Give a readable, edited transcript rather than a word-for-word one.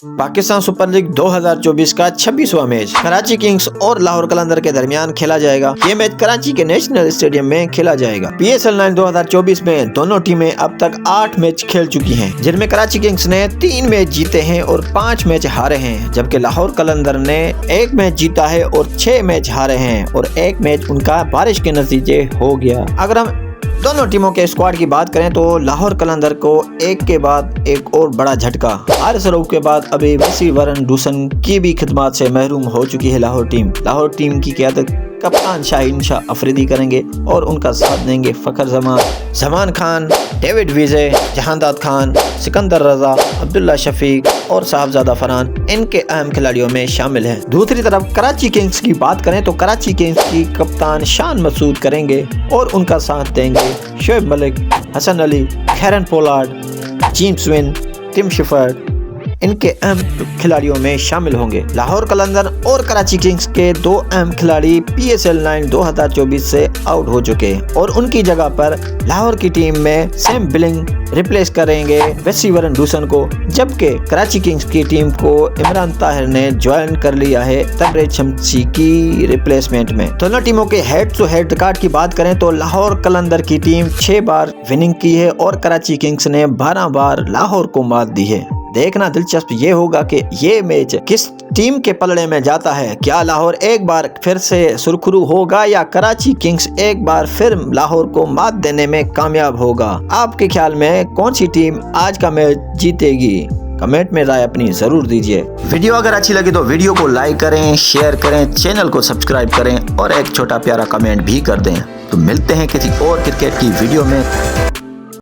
Pakistan super league 2024 का 26वां match Karachi Kings और लाहौर कलंदर के दरमियान खेला जाएगा। ये मैच कराची के नेशनल स्टेडियम में खेला जाएगा। PSL 9 2024 में दोनों टीमें अब तक 8 मैच खेल चुकी हैं, जिनमें कराची किंग्स ने 3 मैच जीते हैं और 5 मैच हारे हैं, जबकि लाहौर कलंदर ने 1 मैच जीता है और 6 मैच हारे हैं और 1 मैच उनका बारिश के नतीजे हो गया। अगर हम दोनों टीमों के स्क्वाड की बात करें तो लाहौर कलंदर को एक के बाद एक और बड़ा झटका। हारिस रऊफ के बाद अभी वेसीवरन डूसन की भी खिदमत से महरूम हो चुकी है लाहौर टीम। लाहौर टीम की क़यादत कप्तान शाहीन शाह अफरीदी करेंगे और उनका साथ देंगे फ़खर जमान खान, डेविड विजय, जहांदाद खान, सिकंदर रजा, अब्दुल्ला शफीक और साहबजादा फरहान इनके अहम खिलाड़ियों में शामिल हैं। दूसरी तरफ कराची किंग्स की बात करें तो कराची किंग्स की कप्तान शान मसूद करेंगे और उनका साथ देंगे Shoaib Malik, Hasan Ali, Kieron Pollard, James Vince, Tim Seifert इनके अहम खिलाड़ियों में शामिल होंगे। लाहौर कलंदर और कराची किंग्स के 2 अहम खिलाड़ी PSL 9 2024 से आउट हो चुके हैं और उनकी जगह पर लाहौर की टीम में सैम बिलिंग रिप्लेस करेंगे वेसीवरन डूसन को, जबकि कराची किंग्स की टीम को इमरान ताहिर ने ज्वाइन कर लिया है तबरेज शमसी की रिप्लेसमेंट में। दोनों टीमों के हेड टू हेड रिकॉर्ड की बात करें तो लाहौर कलंदर की टीम 6 बार विनिंग की है और कराची किंग्स ने 12 बार लाहौर को मात दी है। देखना दिलचस्प ये होगा कि ये मैच किस टीम के पलड़े में जाता है। क्या लाहौर एक बार फिर से सुरखरू होगा या कराची किंग्स एक बार फिर लाहौर को मात देने में कामयाब होगा? आपके ख्याल में कौन सी टीम आज का मैच जीतेगी? कमेंट में राय अपनी जरूर दीजिए। वीडियो अगर अच्छी लगी तो वीडियो को लाइक करें, शेयर करें, चैनल को सब्सक्राइब करें और एक छोटा प्यारा कमेंट भी कर दें। तो मिलते हैं किसी और क्रिकेट की वीडियो में।